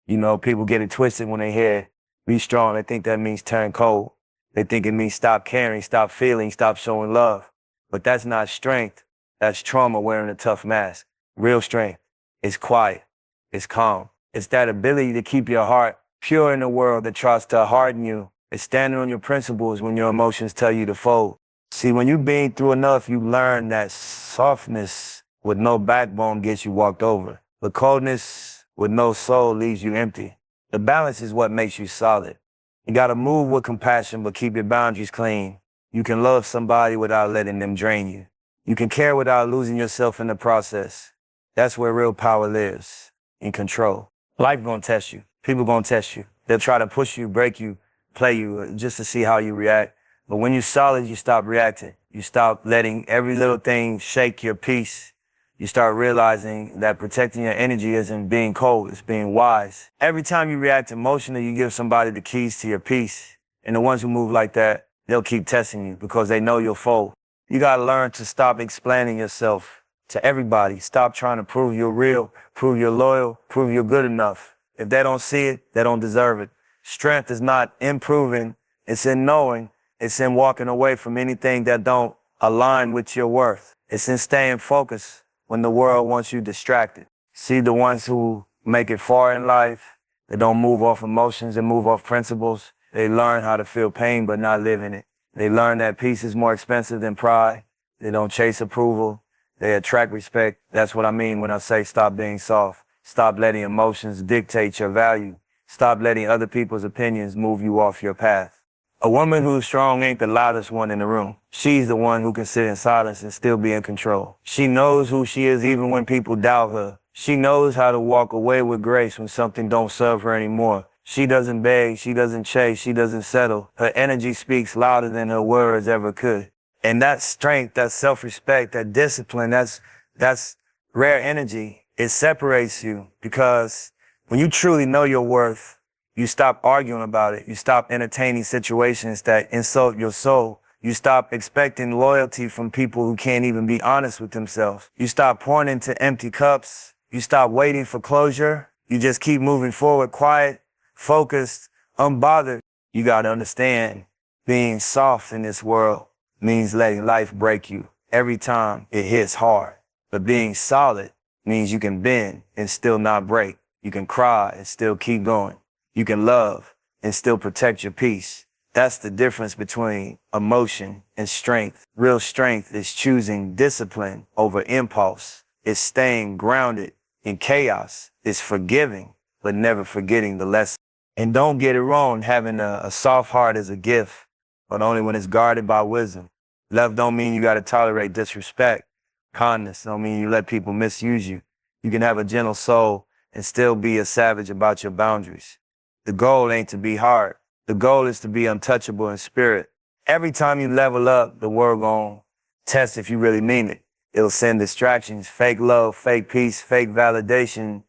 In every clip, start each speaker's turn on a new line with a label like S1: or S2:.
S1: You know, people get it twisted when they hear be strong. They think that means turn cold. They think it means stop caring, stop feeling, stop showing love. But that's not strength. That's trauma wearing a tough mask. Real strength is quiet. It's calm. It's that ability to keep your heart pure in a world that tries to harden you. It's standing on your principles when your emotions tell you to fold. See, when you've been through enough, you learn that softness with no backbone gets you walked over. But coldness with no soul leaves you empty. The balance is what makes you solid. You gotta move with compassion, but keep your boundaries clean. You can love somebody without letting them drain you. You can care without losing yourself in the process. That's where real power lives, in control. Life gonna test you. People gonna test you. They'll try to push you, break you, play you, just to see how you react. But when you're solid, you stop reacting. You stop letting every little thing shake your peace. You start realizing that protecting your energy isn't being cold, it's being wise. Every time you react emotionally, you give somebody the keys to your peace. And the ones who move like that, they'll keep testing you because they know you'll fold. You gotta learn to stop explaining yourself to everybody. Stop trying to prove you're real, prove you're loyal, prove you're good enough. If they don't see it, they don't deserve it. Strength is not in proving, it's in knowing. It's in walking away from anything that don't align with your worth. It's in staying focused when the world wants you distracted. See the ones who make it far in life, they don't move off emotions, they move off principles. They learn how to feel pain but not live in it. They learn that peace is more expensive than pride. They don't chase approval. They attract respect. That's what I mean when I say stop being soft. Stop letting emotions dictate your value. Stop letting other people's opinions move you off your path. A woman who's strong ain't the loudest one in the room. She's the one who can sit in silence and still be in control. She knows who she is even when people doubt her. She knows how to walk away with grace when something don't serve her anymore. She doesn't beg, she doesn't chase, she doesn't settle. Her energy speaks louder than her words ever could. And that strength, that self-respect, that discipline, that's rare energy. It separates you because when you truly know your worth, you stop arguing about it. You stop entertaining situations that insult your soul. You stop expecting loyalty from people who can't even be honest with themselves. You stop pouring into empty cups. You stop waiting for closure. You just keep moving forward, quiet, focused, unbothered. You gotta understand, being soft in this world means letting life break you every time it hits hard. But being solid means you can bend and still not break. You can cry and still keep going. You can love and still protect your peace. That's the difference between emotion and strength. Real strength is choosing discipline over impulse. It's staying grounded in chaos. It's forgiving, but never forgetting the lesson. And don't get it wrong, having a soft heart is a gift, but only when it's guarded by wisdom. Love don't mean you gotta tolerate disrespect. Kindness don't mean you let people misuse you. You can have a gentle soul and still be a savage about your boundaries. The goal ain't to be hard. The goal is to be untouchable in spirit. Every time you level up, the world gon' test if you really mean it. It'll send distractions, fake love, fake peace, fake validation,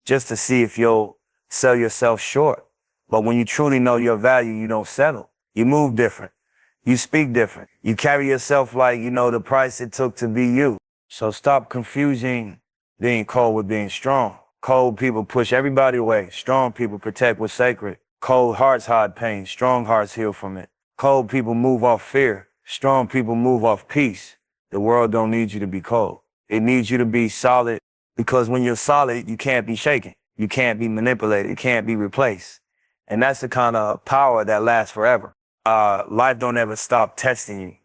S1: just to see if you'll sell yourself short. But when you truly know your value, you don't settle. You move different. You speak different. You carry yourself like you know the price it took to be you. So stop confusing being cold with being strong. Cold people push everybody away. Strong people protect what's sacred. Cold hearts hide pain. Strong hearts heal from it. Cold people move off fear. Strong people move off peace. The world don't need you to be cold. It needs you to be solid because when you're solid, you can't be shaken. You can't be manipulated. You can't be replaced. And that's the kind of power that lasts forever. Life don't ever stop testing you.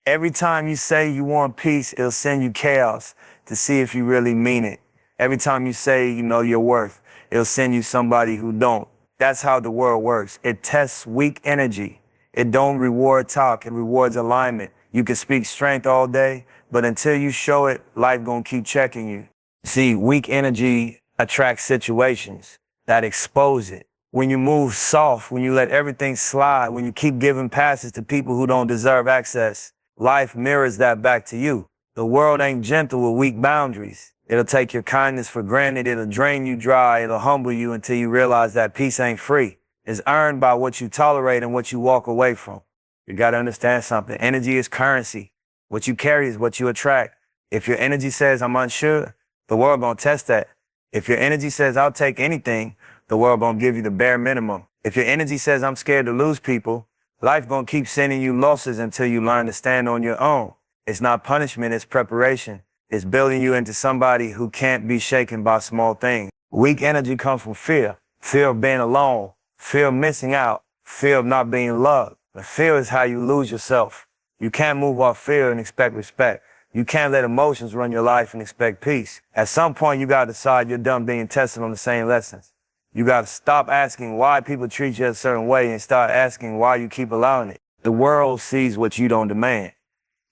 S1: Every time you say you want peace, it'll send you chaos to see if you really mean it. Every time you say you know your worth, it'll send you somebody who don't. That's how the world works. It tests weak energy. It don't reward talk, it rewards alignment. You can speak strength all day, but until you show it, life gonna keep checking you. See, weak energy attracts situations that expose it. When you move soft, when you let everything slide, when you keep giving passes to people who don't deserve access, life mirrors that back to you. The world ain't gentle with weak boundaries. It'll take your kindness for granted. It'll drain you dry. It'll humble you until you realize that peace ain't free. It's earned by what you tolerate and what you walk away from. You got to understand something. Energy is currency. What you carry is what you attract. If your energy says, I'm unsure, the world gonna test that. If your energy says, I'll take anything, The world gonna give you the bare minimum. If your energy says I'm scared to lose people, life gonna keep sending you losses until you learn to stand on your own. It's not punishment, it's preparation. It's building you into somebody who can't be shaken by small things. Weak energy comes from fear. Fear of being alone, fear of missing out, fear of not being loved. But fear is how you lose yourself. You can't move off fear and expect respect. You can't let emotions run your life and expect peace. At some point, you gotta decide you're done being tested on the same lessons. You gotta stop asking why people treat you a certain way and start asking why you keep allowing it. The world sees what you don't demand.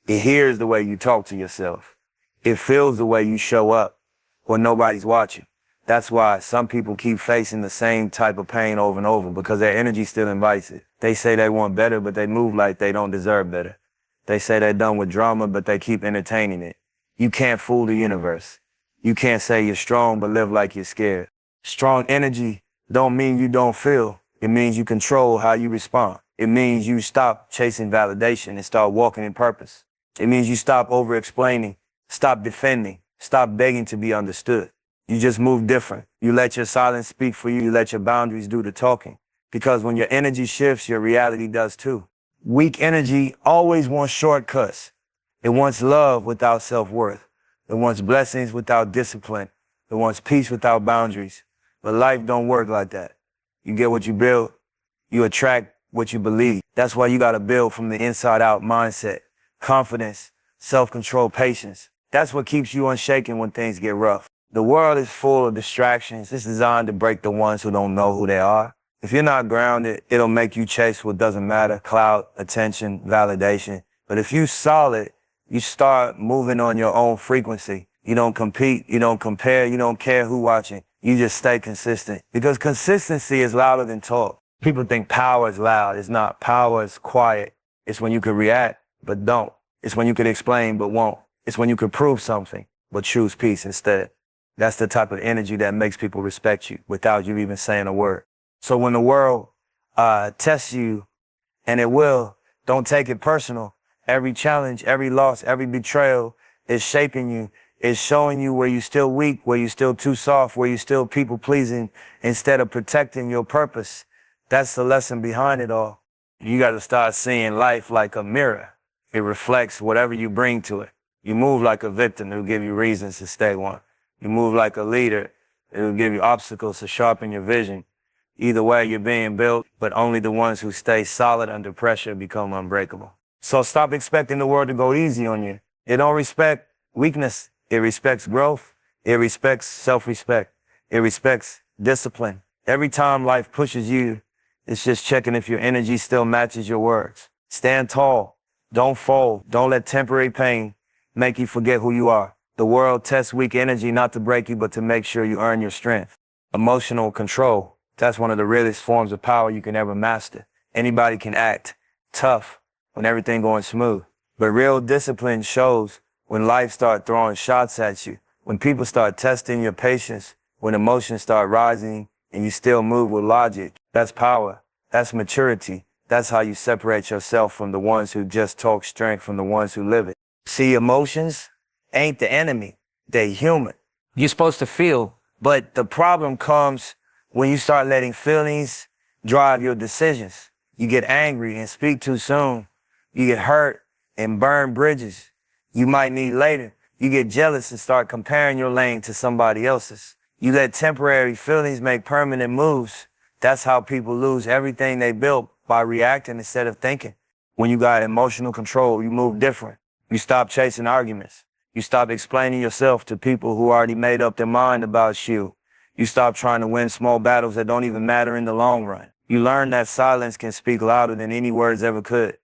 S1: It hears the way you talk to yourself. It feels the way you show up when nobody's watching. That's why some people keep facing the same type of pain over and over, because their energy still invites it. They say they want better, but they move like they don't deserve better. They say they're done with drama, but they keep entertaining it. You can't fool the universe. You can't say you're strong, but live like you're scared. Strong energy don't mean you don't feel. It means you control how you respond. It means you stop chasing validation and start walking in purpose. It means you stop over-explaining, stop defending, stop begging to be understood. You just move different. You let your silence speak for you. You let your boundaries do the talking. Because when your energy shifts, your reality does too. Weak energy always wants shortcuts. It wants love without self-worth. It wants blessings without discipline. It wants peace without boundaries. But life don't work like that. You get what you build. You attract what you believe. That's why you got to build from the inside out mindset, confidence, self-control, patience. That's what keeps you unshaken when things get rough. The world is full of distractions. It's designed to break the ones who don't know who they are. If you're not grounded, it'll make you chase what doesn't matter: clout, attention, validation. But if you're solid, you start moving on your own frequency. You don't compete, you don't compare, you don't care who's watching. You just stay consistent. Because consistency is louder than talk. People think power is loud. It's not. Power is quiet. It's when you can react, but don't. It's when you can explain, but won't. It's when you can prove something, but choose peace instead. That's the type of energy that makes people respect you without you even saying a word. So when the world tests you, and it will, don't take it personal. Every challenge, every loss, every betrayal is shaping you. It's showing you where you're still weak, where you're still too soft, where you're still people-pleasing instead of protecting your purpose. That's the lesson behind it all. You got to start seeing life like a mirror. It reflects whatever you bring to it. You move like a victim, it'll give you reasons to stay one. You move like a leader, it'll give you obstacles to sharpen your vision. Either way, you're being built, but only the ones who stay solid under pressure become unbreakable. So stop expecting the world to go easy on you. It don't respect weakness. It respects growth. It respects self-respect. It respects discipline. Every time life pushes you, it's just checking if your energy still matches your words. Stand tall. Don't fold. Don't let temporary pain make you forget who you are. The world tests weak energy not to break you, but to make sure you earn your strength. Emotional control. That's one of the realest forms of power you can ever master. Anybody can act tough when everything going smooth. But real discipline shows when life start throwing shots at you, when people start testing your patience, when emotions start rising and you still move with logic. That's power. That's maturity. That's how you separate yourself from the ones who just talk strength from the ones who live it. See, emotions ain't the enemy. They're human. You're supposed to feel, but the problem comes when you start letting feelings drive your decisions. You get angry and speak too soon. You get hurt and burn bridges you might need later. You get jealous and start comparing your lane to somebody else's. You let temporary feelings make permanent moves. That's how people lose everything they built, by reacting instead of thinking. When you got emotional control, you move different. You stop chasing arguments. You stop explaining yourself to people who already made up their mind about you. You stop trying to win small battles that don't even matter in the long run. You learn that silence can speak louder than any words ever could.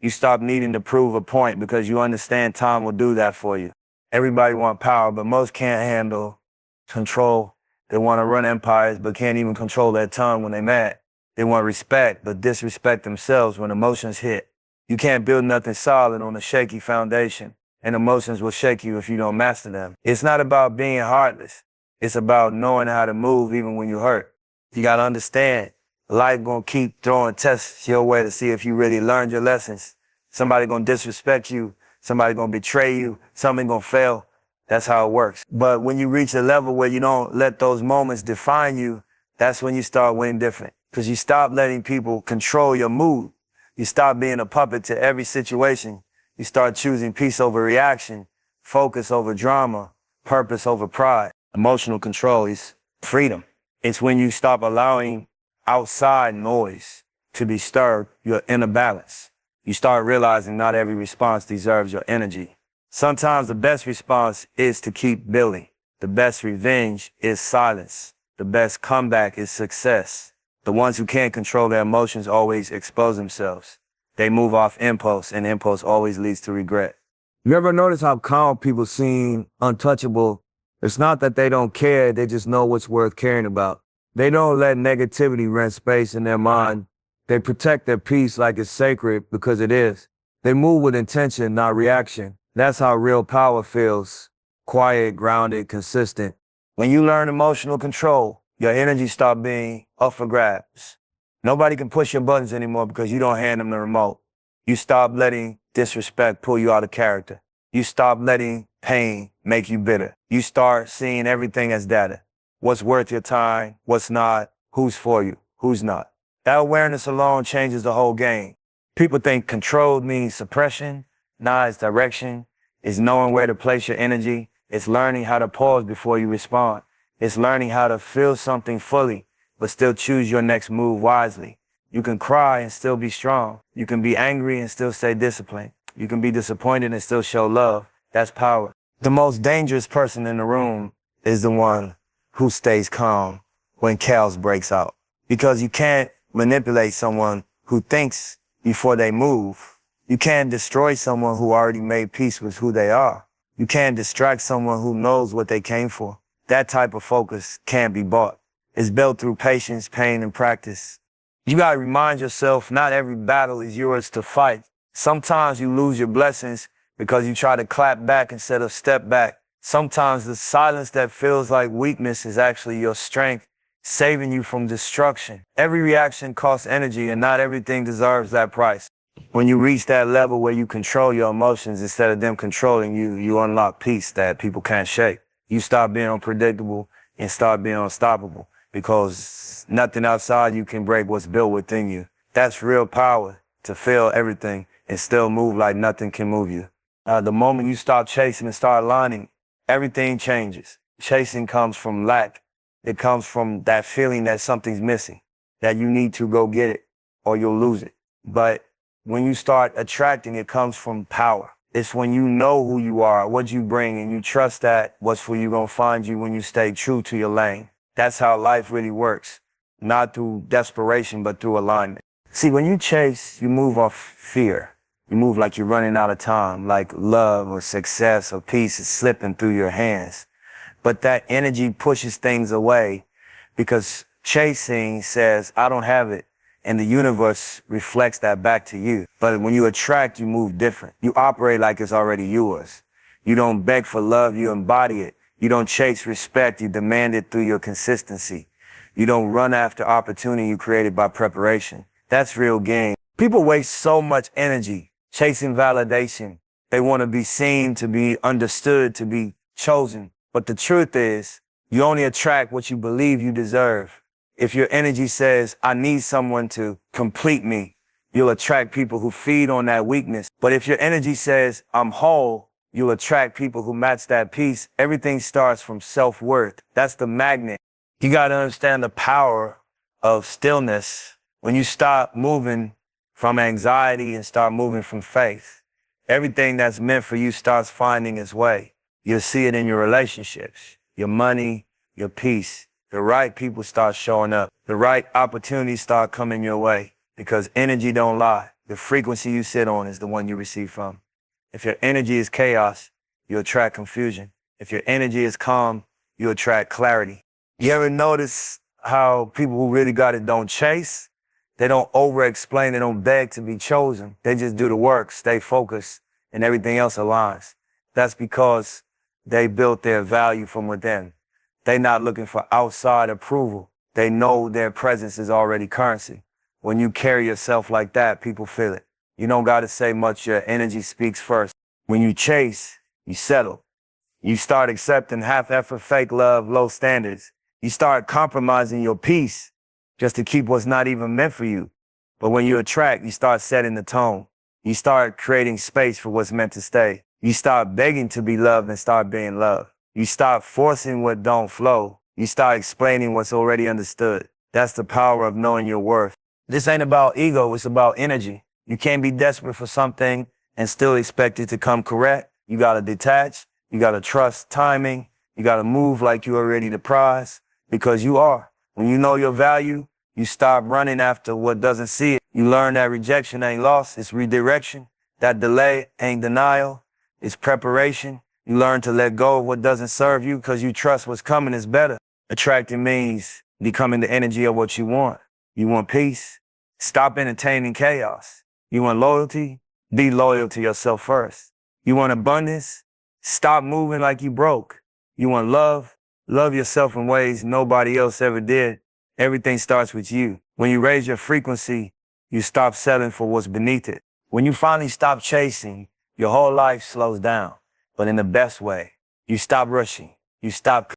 S1: You stop needing to prove a point because you understand time will do that for you. Everybody wants power, but most can't handle control. They want to run empires, but can't even control their tongue when they're mad. They want respect, but disrespect themselves when emotions hit. You can't build nothing solid on a shaky foundation, and emotions will shake you if you don't master them. It's not about being heartless. It's about knowing how to move even when you're hurt. You got to understand, life gonna keep throwing tests your way to see if you really learned your lessons. Somebody gonna disrespect you. Somebody gonna betray you. Something gonna fail. That's how it works. But when you reach a level where you don't let those moments define you, That's when you start winning different. Because you stop letting people control your mood. You stop being a puppet to every situation. You start choosing peace over reaction, focus over drama, purpose over pride. Emotional control is freedom. It's when you stop allowing outside noise to disturb your inner balance. You start realizing not every response deserves your energy. Sometimes the best response is to keep building. The best revenge is silence. The best comeback is success. The ones who can't control their emotions always expose themselves. They move off impulse, and impulse always leads to regret. You ever notice how calm people seem untouchable? It's not that they don't care, they just know what's worth caring about. They don't let negativity rent space in their mind. They protect their peace like it's sacred because it is. They move with intention, not reaction. That's how real power feels. Quiet, grounded, consistent. When you learn emotional control, your energy stops being up for grabs. Nobody can push your buttons anymore because you don't hand them the remote. You stop letting disrespect pull you out of character. You stop letting pain make you bitter. You start seeing everything as data. What's worth your time, what's not, who's for you, who's not. That awareness alone changes the whole game. People think control means suppression. Nah, it's direction. It's knowing where to place your energy. It's learning how to pause before you respond. It's learning how to feel something fully, but still choose your next move wisely. You can cry and still be strong. You can be angry and still stay disciplined. You can be disappointed and still show love. That's power. The most dangerous person in the room is the one who stays calm when chaos breaks out. Because you can't manipulate someone who thinks before they move. You can't destroy someone who already made peace with who they are. You can't distract someone who knows what they came for. That type of focus can't be bought. It's built through patience, pain, and practice. You gotta remind yourself not every battle is yours to fight. Sometimes you lose your blessings because you try to clap back instead of step back. Sometimes the silence that feels like weakness is actually your strength, saving you from destruction. Every reaction costs energy, and not everything deserves that price. When you reach that level where you control your emotions instead of them controlling you, you unlock peace that people can't shake. You stop being unpredictable and start being unstoppable, because nothing outside you can break what's built within you. That's real power, to feel everything and still move like nothing can move you. The moment you stop chasing and start aligning, everything changes. Chasing comes from lack. It comes from that feeling that something's missing, that you need to go get it or you'll lose it. But when you start attracting, it comes from power. It's when you know who you are, what you bring, and you trust that what's for you gonna find you when you stay true to your lane. That's how life really works. Not through desperation, but through alignment. See, when you chase, you move off fear. You move like you're running out of time, like love or success or peace is slipping through your hands. But that energy pushes things away because chasing says, I don't have it. And the universe reflects that back to you. But when you attract, you move different. You operate like it's already yours. You don't beg for love, you embody it. You don't chase respect, you demand it through your consistency. You don't run after opportunity you created by preparation. That's real game. People waste so much energy chasing validation. They want to be seen, to be understood, to be chosen. But the truth is, you only attract what you believe you deserve. If your energy says, I need someone to complete me, you'll attract people who feed on that weakness. But if your energy says, I'm whole, you'll attract people who match that peace. Everything starts from self-worth. That's the magnet. You got to understand the power of stillness. When you stop moving from anxiety and start moving from faith, everything that's meant for you starts finding its way. You'll see it in your relationships, your money, your peace. The right people start showing up. The right opportunities start coming your way, because energy don't lie. The frequency you sit on is the one you receive from. If your energy is chaos, you attract confusion. If your energy is calm, you attract clarity. You ever notice how people who really got it don't chase? They don't over-explain. They don't beg to be chosen. They just do the work, stay focused, and everything else aligns. That's because they built their value from within. They're not looking for outside approval. They know their presence is already currency. When you carry yourself like that, people feel it. You don't got to say much. Your energy speaks first. When you chase, you settle. You start accepting half-effort, fake love, low standards. You start compromising your peace just to keep what's not even meant for you. But when you attract, you start setting the tone. You start creating space for what's meant to stay. You start begging to be loved and start being loved. You stop forcing what don't flow. You start explaining what's already understood. That's the power of knowing your worth. This ain't about ego, it's about energy. You can't be desperate for something and still expect it to come correct. You gotta detach, you gotta trust timing, you gotta move like you're already the prize, because you are. When you know your value, you stop running after what doesn't see it. You learn that rejection ain't loss, it's redirection. That delay ain't denial, it's preparation. You learn to let go of what doesn't serve you because you trust what's coming is better. Attracting means becoming the energy of what you want. You want peace? Stop entertaining chaos. You want loyalty? Be loyal to yourself first. You want abundance? Stop moving like you broke. You want love? Love yourself in ways nobody else ever did. Everything starts with you. When you raise your frequency, you stop settling for what's beneath it. When you finally stop chasing, your whole life slows down, but in the best way. You stop rushing. You stop